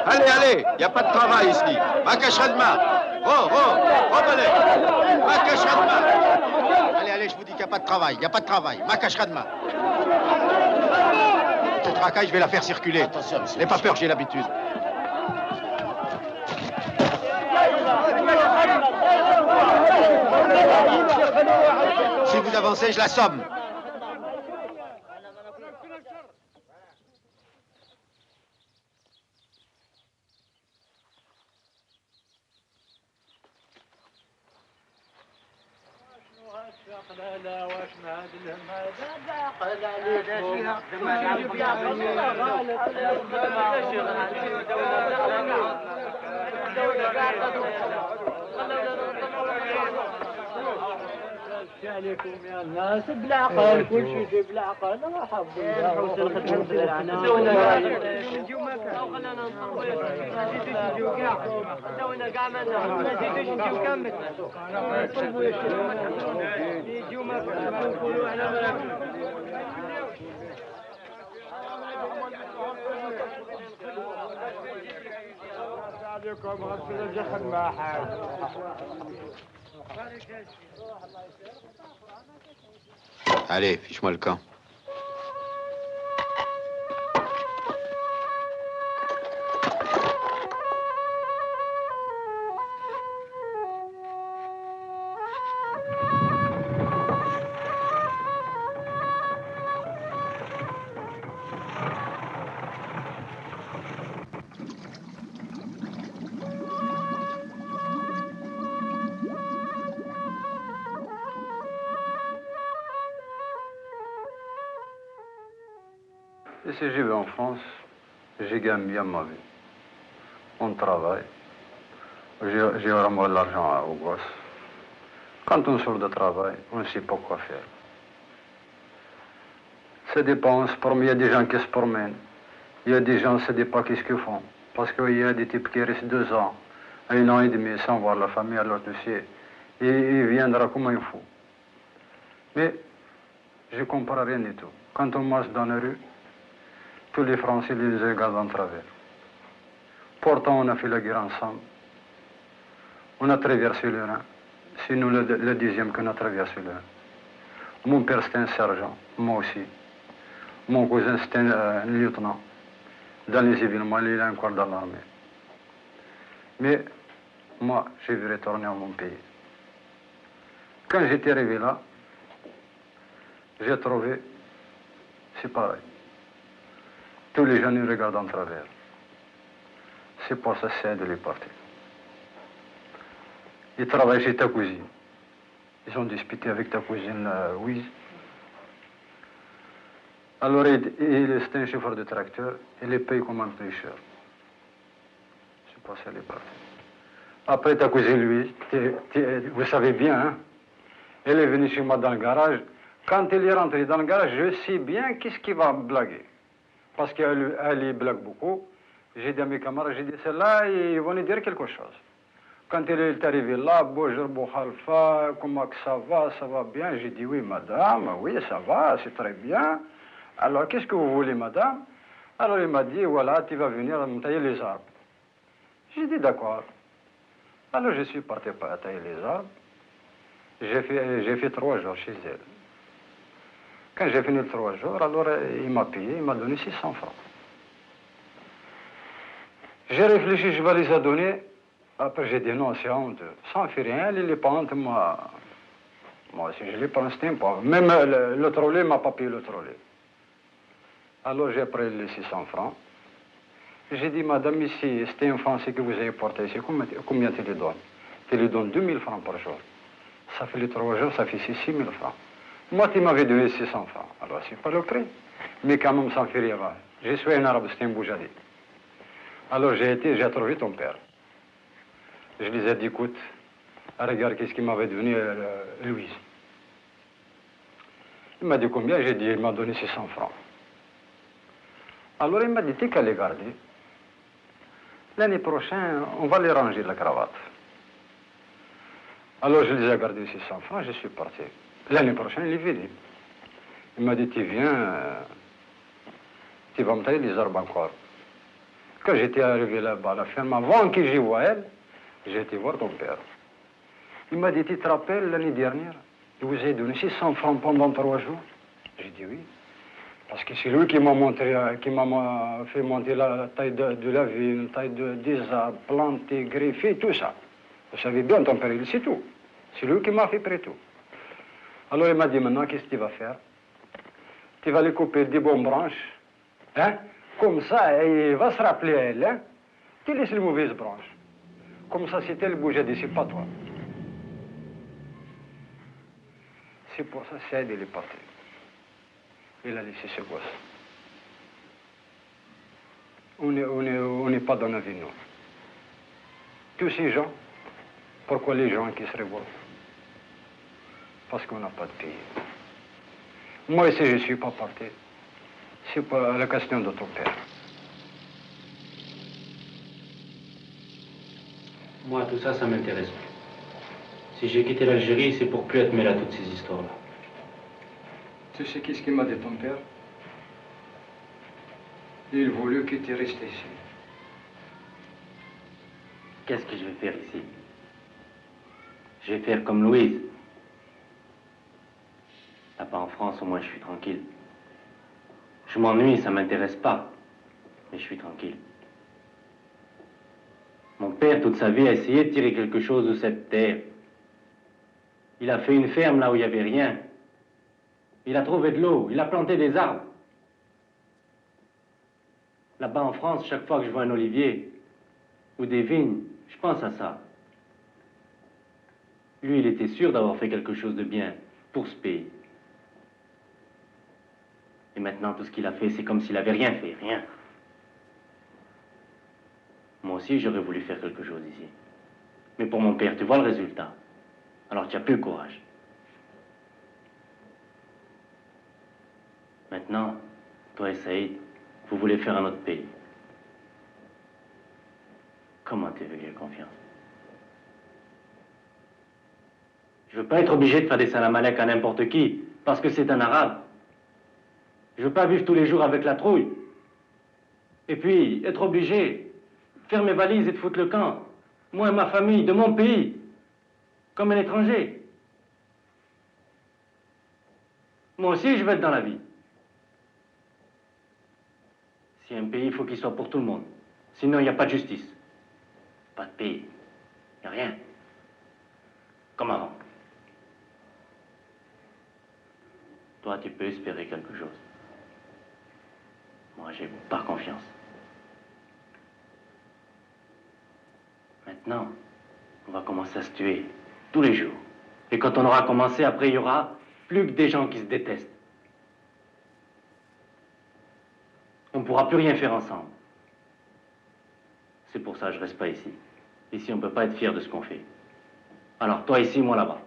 Allez, y a pas de travail ici. Ma cachera demain. Oh, Balai. Ma cachera demain. Allez, je vous dis qu'il y a pas de travail. Ma cachera demain. Cette racaille, je vais la faire circuler. N'aie pas peur, j'ai l'habitude. Si vous avancez, je l'assomme. عليكم يا الناس بالعقل كل شيء في بالعقل راح Allez, fiche-moi le camp. Et si j'y vais en France, j'y gagne bien ma vie. On travaille. J'ai vraiment de l'argent aux gosses. Quand on sort de travail, on ne sait pas quoi faire. Ça dépend, on se promène, il y a des gens qui se promènent. Il y a des gens, on ne sait pas qu'est-ce qu'ils font. Parce qu'il y a des types qui restent 2 ans, 1 an et demi sans voir la famille, alors tu sais, et il viendra comme il faut. Mais je ne comprends rien du tout. Quand on marche dans la rue, tous les Français les regardent en travers. Pourtant, on a fait la guerre ensemble. On a traversé le Rhin. C'est nous le deuxième qu'on a traversé le Rhin. Mon père, c'était un sergent, moi aussi. Mon cousin, c'était un lieutenant. Dans les événements, il est encore dans l'armée. Mais moi, je vais retourner à mon pays. Quand j'étais arrivé là, j'ai trouvé, c'est pareil. Tous les gens nous regardent en travers. C'est pour ça que c'est de les partir. Ils travaillent chez ta cousine. Ils ont disputé avec ta cousine Louise. Alors, c'est un chauffeur de tracteur, il les paye comme un pêcheur. C'est pour ça qu'elle est partie. Après, ta cousine Louise, vous savez bien, hein, elle est venue chez moi dans le garage. Quand elle est rentrée dans le garage, je sais bien qu'est-ce qu'il va blaguer. Parce qu'elle blague beaucoup. J'ai dit à mes camarades, j'ai dit, celle-là, ils vont lui dire quelque chose. Quand elle est arrivée là, bonjour, Bouhalfa, comment que ça va bien? J'ai dit, oui, madame, oui, ça va, c'est très bien. Alors, qu'est-ce que vous voulez, madame? Alors, il m'a dit, voilà, tu vas venir me tailler les arbres. J'ai dit, d'accord. Alors, je suis parti pour tailler les arbres. J'ai fait 3 jours chez elle. Quand j'ai fini les 3 jours, alors, il m'a payé, il m'a donné 600 francs. J'ai réfléchi, je vais les donner. Après, j'ai dit non, c'est honteux. Ça ne fait rien, il n'est pas honte, moi. Moi aussi, je l'ai pas, c'était pas. Même le trolley ne m'a pas payé le trolley. Alors, j'ai pris les 600 francs. J'ai dit, madame, ici, c'était un Français que vous avez porté ici, combien tu les donnes? Tu les donnes 2000 francs par jour. Ça fait les 3 jours, ça fait 6000 francs. Moi, tu m'avais donné 600 francs. Alors, c'est pas le prix. Mais quand même, ça ne fait rien. Je suis un arabe, c'était un boujadi. Alors, j'ai trouvé ton père. Je lui ai dit, écoute, regarde qu'est-ce qu'il m'avait donné Louise. Il m'a dit combien? J'ai dit, il m'a donné 600 francs. Alors il m'a dit, t'es qu'à les garder. L'année prochaine, on va les ranger, la cravate. Alors je les ai gardés 600 francs, je suis parti. L'année prochaine, il est venu. Il m'a dit, tu viens, tu vas me tailler les arbres encore. Quand j'étais arrivé là-bas à la ferme, avant que j'y voie elle, j'ai été voir ton père. Il m'a dit, tu te rappelles l'année dernière, il vous a donné 600 francs pendant 3 jours? J'ai dit oui. Parce que c'est lui qui m'a fait monter la taille de la vigne, la taille des arbres, planter, greffer, tout ça. Vous savez bien, ton père, il sait tout. C'est lui qui m'a fait prêter tout. Alors il m'a dit, maintenant, qu'est-ce que tu vas faire? Tu vas les couper des bonnes branches, hein? Comme ça, il va se rappeler à elle, hein? Tu laisses les mauvaises branches. Comme ça, c'est elle bougeait d'ici, pas toi. C'est pour ça que c'est elle, il est parti. Il a laissé ce gosse. On n'est pas dans la vie, nous. Tous ces gens, pourquoi les gens qui se révoltent? Parce qu'on n'a pas de pays. Moi, ici, je ne suis pas parti. C'est pas la question de ton père. Moi, tout ça, ça m'intéresse plus. Si j'ai quitté l'Algérie, c'est pour plus être mêlé à toutes ces histoires-là. Tu sais qu'est-ce qu'il m'a dit ton père? Il voulut que tu restes ici. Qu'est-ce que je vais faire ici? Je vais faire comme Louise. Là-bas en France, au moins, je suis tranquille. Je m'ennuie, ça m'intéresse pas. Mais je suis tranquille. Mon père, toute sa vie, a essayé de tirer quelque chose de cette terre. Il a fait une ferme là où il n'y avait rien. Il a trouvé de l'eau, il a planté des arbres. Là-bas en France, chaque fois que je vois un olivier ou des vignes, je pense à ça. Lui, il était sûr d'avoir fait quelque chose de bien pour ce pays. Et maintenant, tout ce qu'il a fait, c'est comme s'il n'avait rien fait, rien. Moi aussi, j'aurais voulu faire quelque chose ici. Mais pour mon père, tu vois le résultat. Alors tu n'as plus le courage. Maintenant, toi et Saïd, vous voulez faire un autre pays. Comment t'éveiller confiance? Je veux pas être obligé de faire des salam alek à n'importe qui, parce que c'est un arabe. Je veux pas vivre tous les jours avec la trouille. Et puis, être obligé de faire mes valises et de foutre le camp. Moi et ma famille, de mon pays, comme un étranger. Moi aussi, je veux être dans la vie. Si un pays, il faut qu'il soit pour tout le monde. Sinon, il n'y a pas de justice. Pas de pays. Il n'y a rien. Comme avant. Toi, tu peux espérer quelque chose. Moi, j'ai pas confiance. Maintenant, on va commencer à se tuer tous les jours. Et quand on aura commencé, après, il y aura plus que des gens qui se détestent. On ne pourra plus rien faire ensemble. C'est pour ça que je reste pas ici. Ici, on ne peut pas être fier de ce qu'on fait. Alors, toi ici, moi là-bas.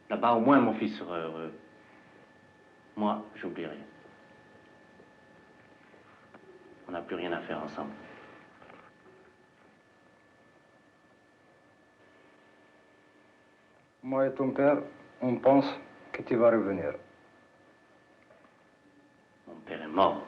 Là-bas, au moins, mon fils sera heureux. Moi, j'oublie rien. On n'a plus rien à faire ensemble. Moi et ton père, on pense que tu vas revenir. Mon père est mort.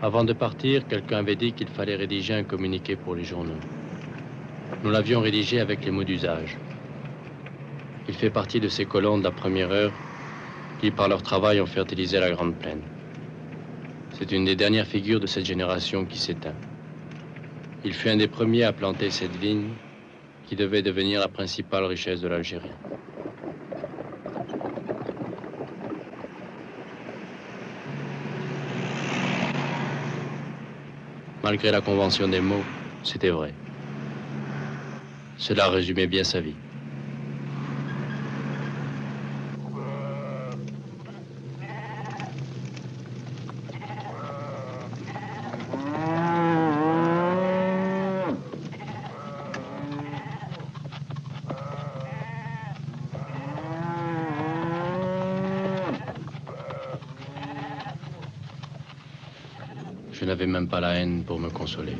Avant de partir, quelqu'un avait dit qu'il fallait rédiger un communiqué pour les journaux. Nous l'avions rédigé avec les mots d'usage. Il fait partie de ces colons de la première heure qui, par leur travail, ont fertilisé la Grande Plaine. C'est une des dernières figures de cette génération qui s'éteint. Il fut un des premiers à planter cette vigne qui devait devenir la principale richesse de l'Algérie. Malgré la convention des mots, c'était vrai. Cela résumait bien sa vie. Je n'avais même pas la haine pour me consoler.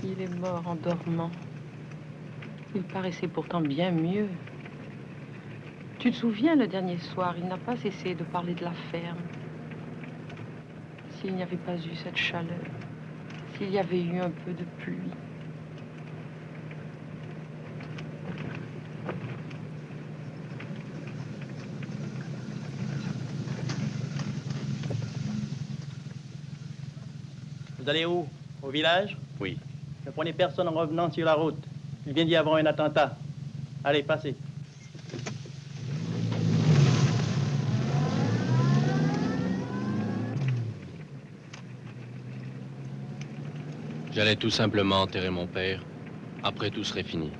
Il est mort en dormant. Il paraissait pourtant bien mieux. Tu te souviens, le dernier soir, il n'a pas cessé de parler de la ferme. S'il n'y avait pas eu cette chaleur, s'il y avait eu un peu de pluie. Vous allez où? Au village? Oui. Ne prenez personne en revenant sur la route. Il vient d'y avoir un attentat. Allez, passez. J'allais tout simplement enterrer mon père. Après, tout serait fini.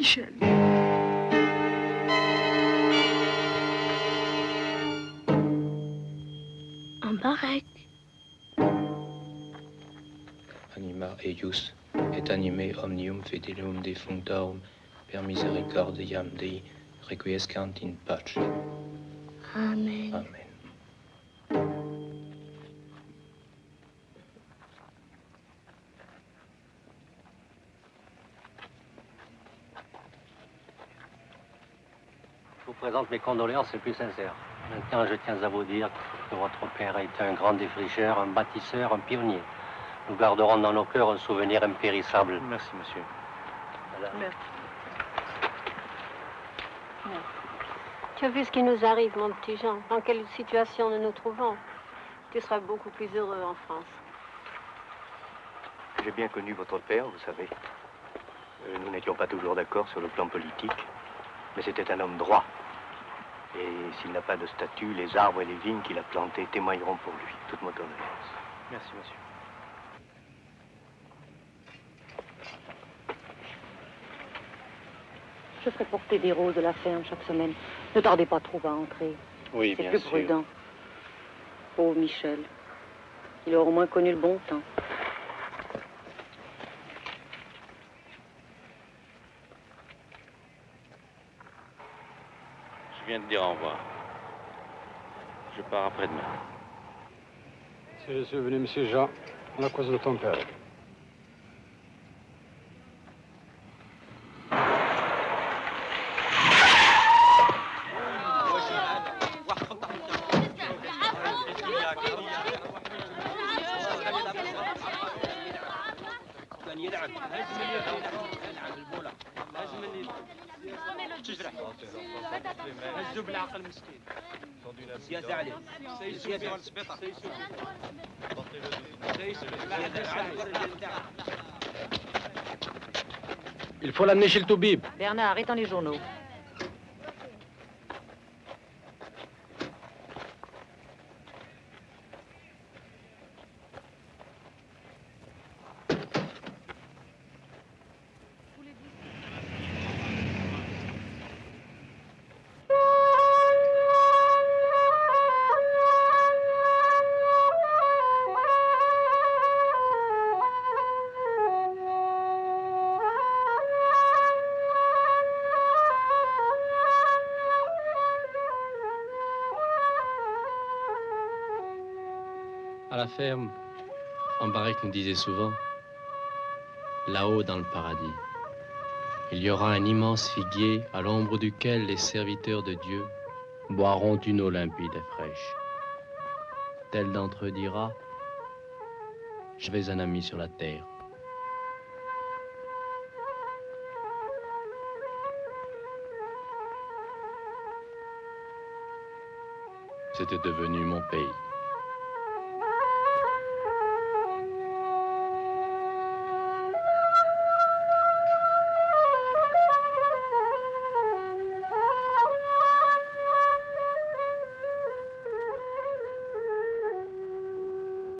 Michel. En baraque. Anima eius et anime omnium fidelium defunctarum per misericordiam Dei requiescant in pace. Amen. Amen. Je vous présente mes condoléances les plus sincères. Maintenant, je tiens à vous dire que votre père a été un grand défricheur, un bâtisseur, un pionnier. Nous garderons dans nos cœurs un souvenir impérissable. Merci, monsieur. Madame. Merci. Tu as vu ce qui nous arrive, mon petit Jean, dans quelle situation nous nous trouvons. Tu seras beaucoup plus heureux en France. J'ai bien connu votre père, vous savez. Nous n'étions pas toujours d'accord sur le plan politique, mais c'était un homme droit. Et s'il n'a pas de statut, les arbres et les vignes qu'il a plantés témoigneront pour lui. Toute mon condoléance. Merci, monsieur. Je ferai porter des roses de la ferme chaque semaine. Ne tardez pas trop à entrer. Oui, C'est bien plus sûr. prudent. Pauvre Michel. Il a au moins connu le bon temps. Je viens de dire au revoir. Je pars après-demain. Je suis venu, monsieur Jean, à cause de ton père. هزوا بالعقل مسكين زيادة عليه زيادة على السبيطار Il faut l'amener chez le Toubib. Bernard, étends les journaux. À la ferme, Ambarek nous disait souvent, là-haut dans le paradis, il y aura un immense figuier à l'ombre duquel les serviteurs de Dieu boiront une eau limpide et fraîche. Tel d'entre eux dira, j'avais un ami sur la terre. C'était devenu mon pays.